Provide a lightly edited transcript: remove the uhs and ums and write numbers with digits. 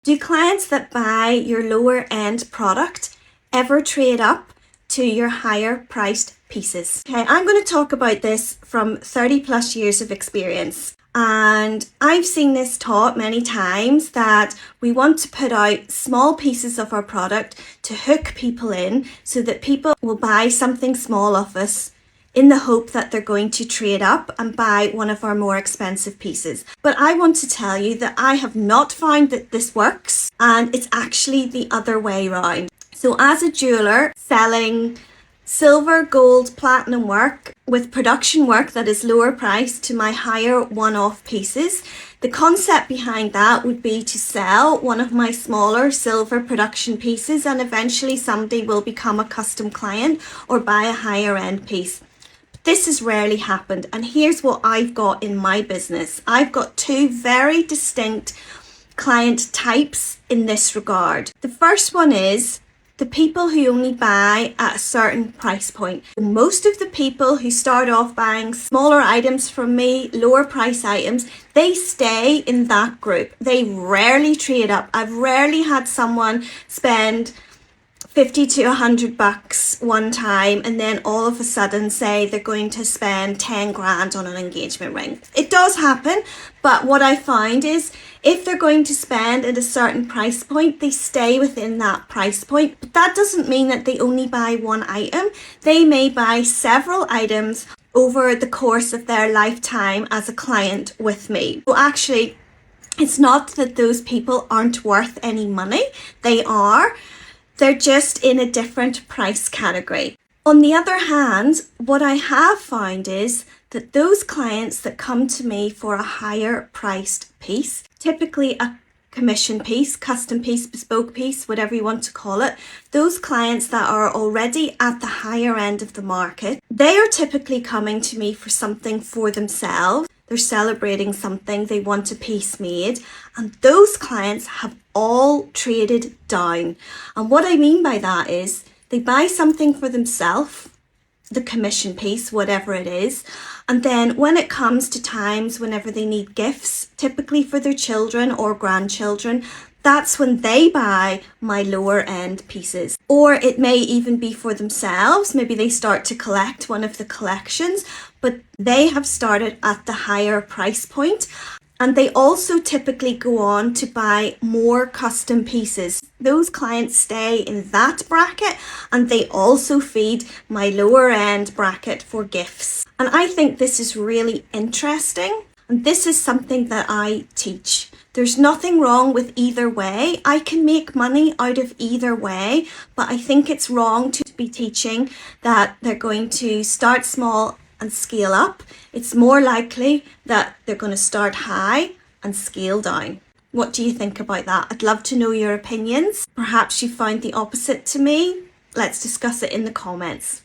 Do clients that buy your lower end product ever trade up to your higher priced pieces? Okay, I'm going to talk about this from 30 plus years of experience. And I've seen this taught many times that we want to put out small pieces of our product to hook people in so that people will buy something small of us in the hope that they're going to trade up and buy one of our more expensive pieces. But I want to tell you that I have not found that this works, and it's actually the other way around. So as a jeweler selling silver, gold, platinum work with production work that is lower priced to my higher one-off pieces, the concept behind that would be to sell one of my smaller silver production pieces, and eventually somebody will become a custom client or buy a higher end piece. This has rarely happened, and here's what I've got in my business. I've got two very distinct client types in this regard. The first one is the people who only buy at a certain price point. Most of the people who start off buying smaller items from me, lower price items, they stay in that group. They rarely trade up. I've rarely had someone spend 50 to 100 bucks one time and then all of a sudden say they're going to spend 10 grand on an engagement ring. It does happen, but what I find is if they're going to spend at a certain price point, they stay within that price point. But that doesn't mean that they only buy one item. They may buy several items over the course of their lifetime as a client with me. So actually, it's not that those people aren't worth any money. They are. They're just in a different price category. On the other hand, what I have found is that those clients that come to me for a higher priced piece, typically a commission piece, custom piece, bespoke piece, whatever you want to call it, those clients that are already at the higher end of the market, they are typically coming to me for something for themselves. They're celebrating something, they want a piece made, and those clients have all traded down. And what I mean by that is they buy something for themselves, the commission piece, whatever it is, and then when it comes to times whenever they need gifts, typically for their children or grandchildren, that's when they buy my lower end pieces. Or it may even be for themselves. Maybe they start to collect one of the collections, but they have started at the higher price point. And they also typically go on to buy more custom pieces. Those clients stay in that bracket, and they also feed my lower end bracket for gifts. And I think this is really interesting. And this is something that I teach. There's nothing wrong with either way. I can make money out of either way, but I think it's wrong to be teaching that they're going to start small and scale up. It's more likely that they're going to start high and scale down. What do you think about that? I'd love to know your opinions. Perhaps you find the opposite to me. Let's discuss it in the comments.